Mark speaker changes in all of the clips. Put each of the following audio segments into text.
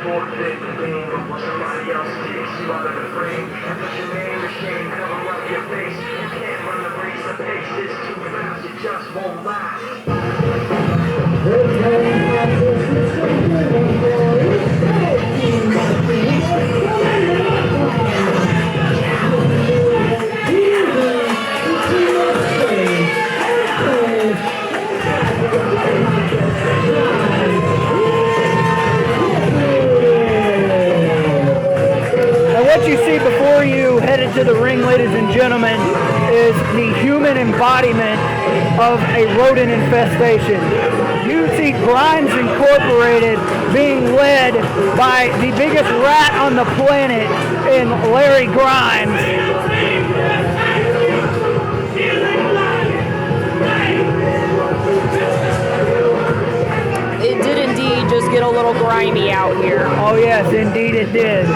Speaker 1: forfeit the game before somebody else takes you out of the frame. And put your name to shame, cover up your face. You can't run the race, the pace is too fast, it just won't last.
Speaker 2: What you see before you headed to the ring, ladies and gentlemen, is the human embodiment of a rodent infestation. You see Grimes Incorporated being led by the biggest rat on the planet in Larry Grimes.
Speaker 3: It did indeed just get a little grimy out here.
Speaker 2: Oh yes, indeed it did.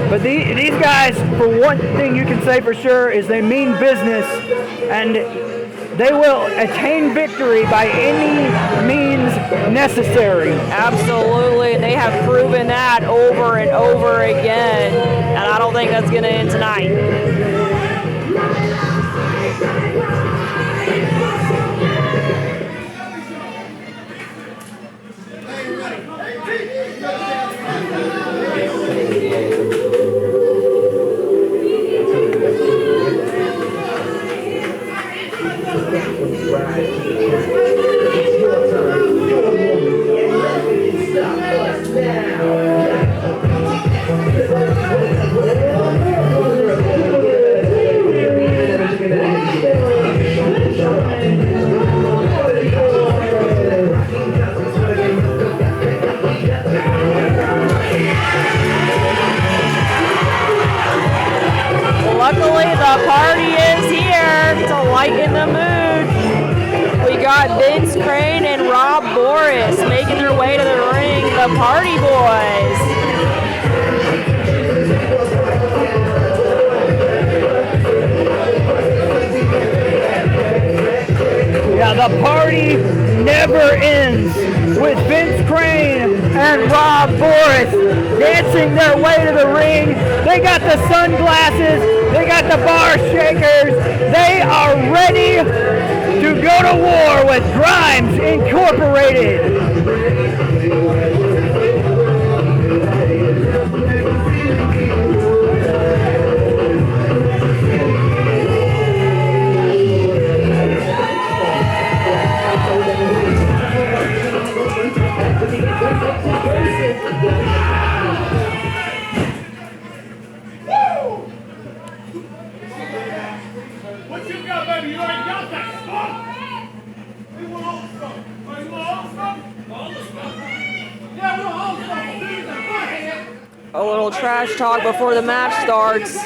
Speaker 2: But these guys, for one thing you can say for sure, is they mean business, and they will attain victory by any means necessary.
Speaker 3: Absolutely, and they have proven that over and over again, and I don't think that's going to end tonight. Luckily, the party is here to lighten the mood. We got Vince Crane and Rob Boris making their way to the ring, the Party Boys.
Speaker 2: Yeah, the party never ends with Vince Crane and Rob Boris dancing their way to the ring. They got the sunglasses, they got the bar shakers, they are ready to go to war with Grimes Incorporated.
Speaker 4: What you got, baby? You already got that stuff. We want all the stuff. You want all the stuff? All the stuff. Yeah, we want all the stuff.
Speaker 3: A little trash talk before the match starts.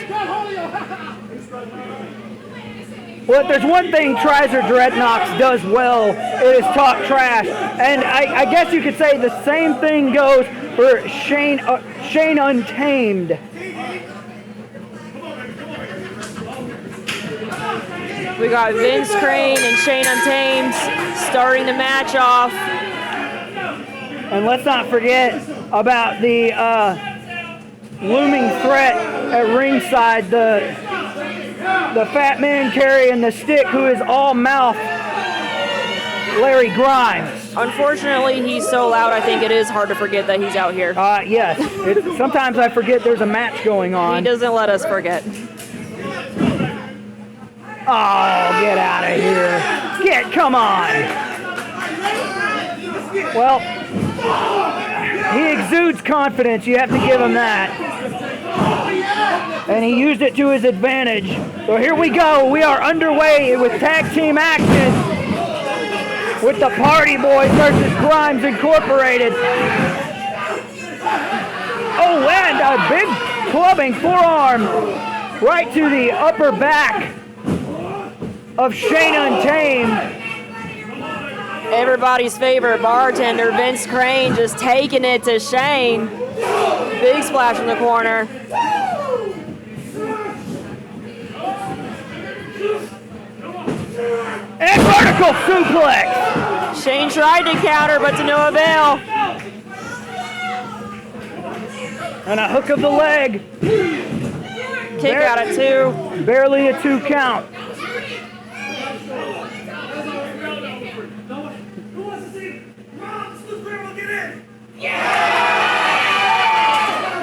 Speaker 2: Well, if there's one thing Trizer Dreadnoks does well, it is talk trash. And I guess you could say the same thing goes for Shane Untamed.
Speaker 3: We got Vince Crane and Shane Untamed starting the match off.
Speaker 2: And let's not forget about the looming threat at ringside, the fat man carrying the stick who is all mouth, Larry Grimes.
Speaker 3: Unfortunately, he's so loud, I think it is hard to forget that he's out here.
Speaker 2: Yes. Sometimes I forget there's a match going on.
Speaker 3: He doesn't let us forget.
Speaker 2: Oh, get out of here. Come on. Well, he exudes confidence. You have to give him that. And he used it to his advantage. So here we go. We are underway with tag team action with the Party Boys versus Grimes Incorporated. Oh, and a big clubbing forearm right to the upper back of Shane Untamed.
Speaker 3: Everybody's favorite bartender, Vince Crane, just taking it to Shane. Big splash in the corner.
Speaker 2: And vertical suplex.
Speaker 3: Shane tried to counter, but to no avail.
Speaker 2: And a hook of the leg.
Speaker 3: Kick out at 2.
Speaker 2: Barely a 2 count.
Speaker 4: Who wants to see Rob Smooth Criminal get in?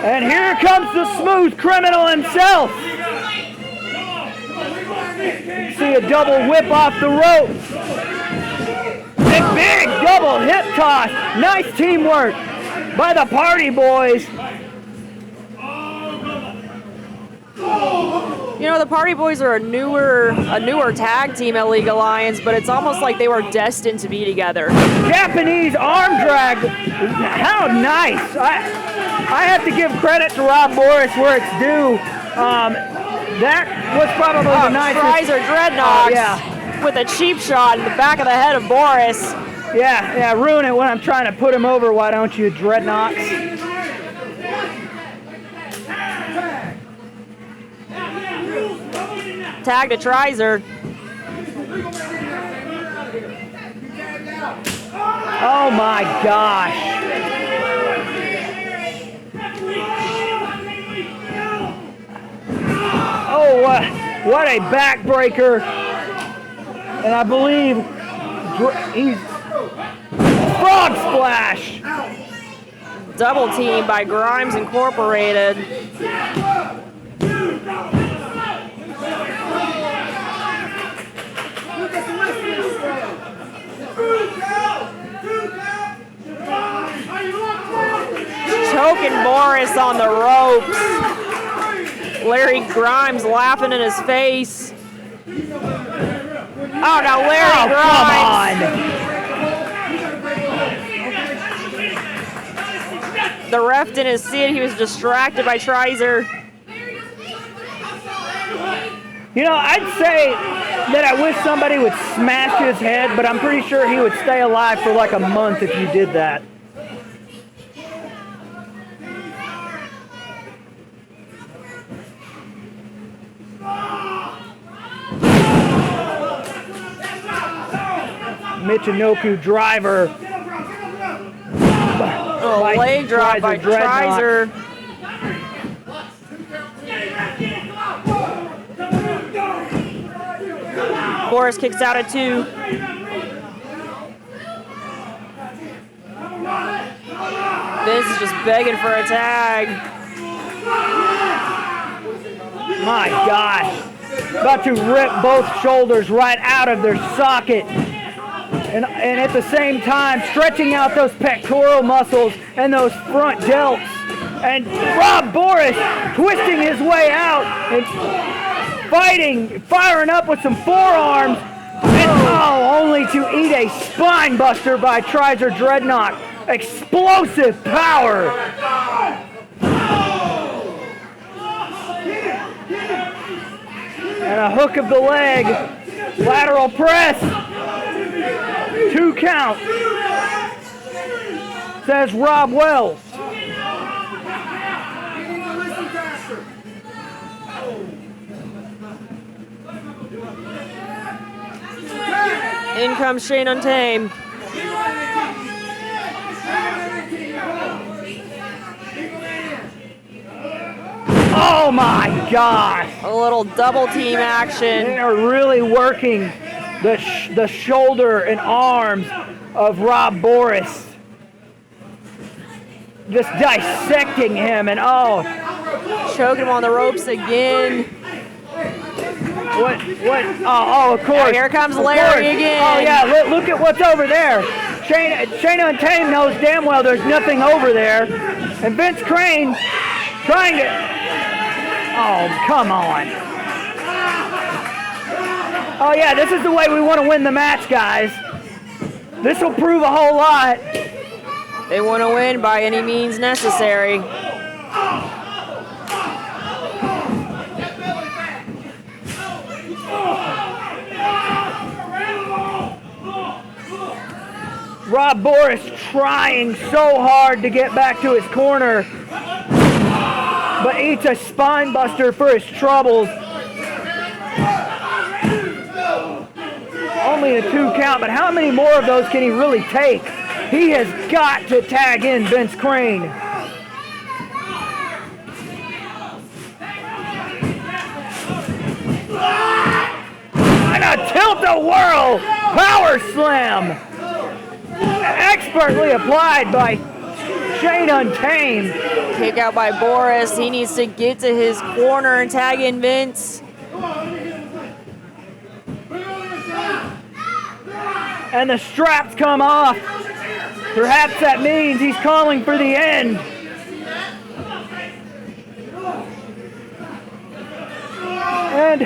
Speaker 2: And here comes the smooth criminal himself. See a double whip off the rope. A big double hip toss. Nice teamwork by the Party Boys.
Speaker 3: You know, the Party Boys are a newer tag team at League Alliance, but it's almost like they were destined to be together.
Speaker 2: Japanese arm drag. How nice. I have to give credit to Rob Boris where it's due. That was probably the nicest.
Speaker 3: Kaiser Dreadnoughts
Speaker 2: yeah.
Speaker 3: with a cheap shot in the back of the head of Boris.
Speaker 2: Yeah, ruin it when I'm trying to put him over. Why don't you, Dreadnoughts?
Speaker 3: Tag to Trizer.
Speaker 2: Oh my gosh. Oh, what a backbreaker. And I believe he's frog splash.
Speaker 3: Double team by Grimes Incorporated. Choking Boris on the ropes. Larry Grimes laughing in his face. Oh no, Larry Grimes.
Speaker 2: Come on.
Speaker 3: The ref didn't see it. He was distracted by Trizer.
Speaker 2: You know, I'd say that I wish somebody would smash his head, but I'm pretty sure he would stay alive for like a month if you did that. Michinoku driver.
Speaker 3: Oh, leg drop by Trizer. Boris kicks out at 2. Vince is just begging for a tag.
Speaker 2: My gosh. About to rip both shoulders right out of their socket. And at the same time, stretching out those pectoral muscles and those front delts. And Rob Boris twisting his way out and firing up with some forearms. And only to eat a spine buster by Trizer Dreadnought. Explosive power. And a hook of the leg. Lateral press. 2 count. Says Rob Wells.
Speaker 3: In comes Shane Untamed.
Speaker 2: Oh my gosh.
Speaker 3: A little double team action.
Speaker 2: They are really working the shoulder and arms of Rob Boris. Just dissecting him and
Speaker 3: choking him on the ropes again.
Speaker 2: What? Oh, of course.
Speaker 3: Oh, here comes Larry again.
Speaker 2: Oh yeah, look at what's over there. Shane Untamed knows damn well there's nothing over there. And Vince Crane trying to... Oh, come on. Oh yeah, this is the way we want to win the match, guys. This will prove a whole lot.
Speaker 3: They want to win by any means necessary.
Speaker 2: Rob Boris trying so hard to get back to his corner, but eats a spine buster for his troubles. Only a 2 count, but how many more of those can he really take? He has got to tag in Vince Crane. a tilt-a-whirl power slam. Expertly applied by Shane Untamed.
Speaker 3: Kick out by Boris. He needs to get to his corner and tag in Vince.
Speaker 2: And the straps come off. Perhaps that means he's calling for the end. And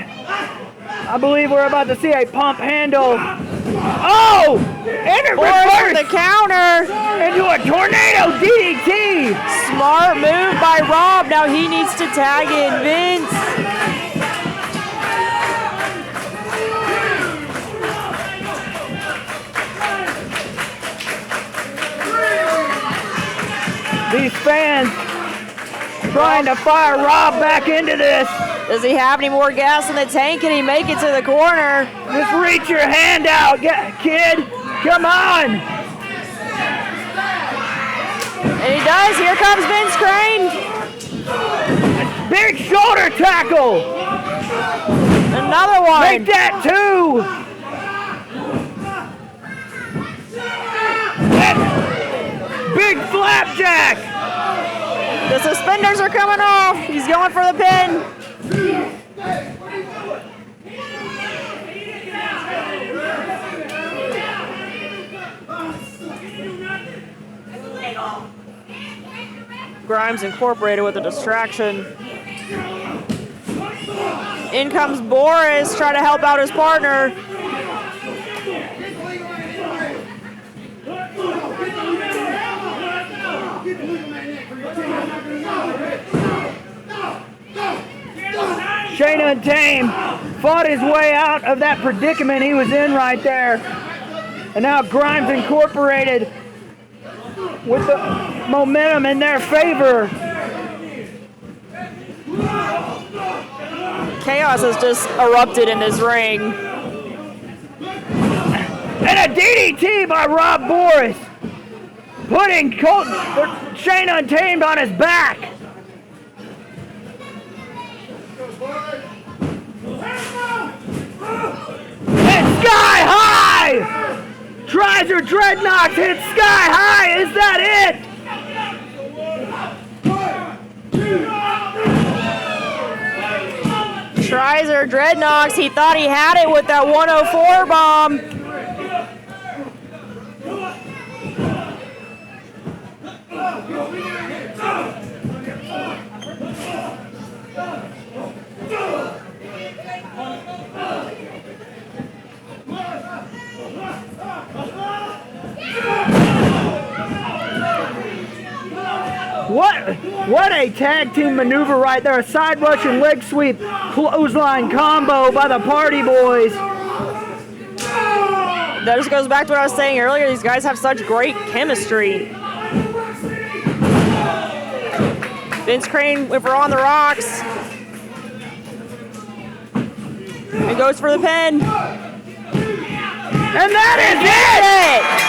Speaker 2: I believe we're about to see a pump handle. Oh! And it
Speaker 3: Boris with the
Speaker 2: reversed
Speaker 3: counter.
Speaker 2: into a tornado DDT.
Speaker 3: Smart move by Rob. Now he needs to tag in Vince.
Speaker 2: These fans trying to fire Rob back into this.
Speaker 3: Does he have any more gas in the tank? Can he make it to the corner?
Speaker 2: Just reach your hand out, kid. Come on.
Speaker 3: And he does. Here comes Vince Crane.
Speaker 2: Big shoulder tackle.
Speaker 3: Another one.
Speaker 2: Make that two. Big flapjack.
Speaker 3: The suspenders are coming off. He's going for the pin. Grimes Incorporated with a distraction. In comes Boris, trying to help out his partner.
Speaker 2: Shane Untamed fought his way out of that predicament he was in right there. And now Grimes Incorporated with the momentum in their favor.
Speaker 3: Chaos has just erupted in this ring.
Speaker 2: And a DDT by Rob Boris, putting Shane Untamed on his back. And sky high! Tries her dreadnoughts, hit sky high. Is that it?
Speaker 3: Tries her dreadnoughts. He thought he had it with that 104 bomb.
Speaker 2: What a tag team maneuver right there. A side Russian leg sweep clothesline combo by the Party Boys.
Speaker 3: That just goes back to what I was saying earlier. These guys have such great chemistry. Vince Crane went for On the Rocks. He goes for the pin.
Speaker 2: And that is it!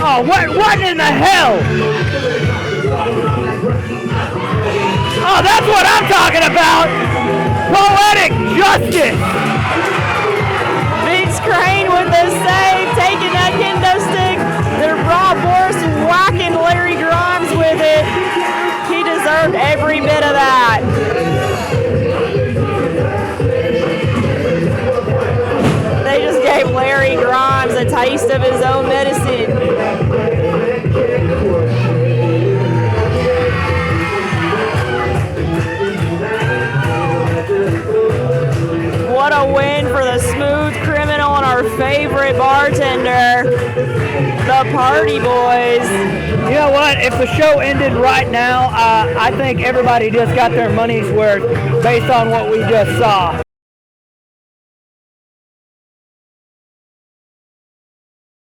Speaker 2: Oh, what in the hell? Oh, that's what I'm talking about! Poetic justice!
Speaker 3: Vince Crane with the save, taking that kendo stick. Then Rob Boris whacking Larry Grimes with it. He deserved every bit of that. They just gave Larry Grimes a taste of his own medicine. What a win for the Smooth Criminal and our favorite bartender, the Party Boys.
Speaker 2: You know what? If the show ended right now, I think everybody just got their money's worth based on what we just saw.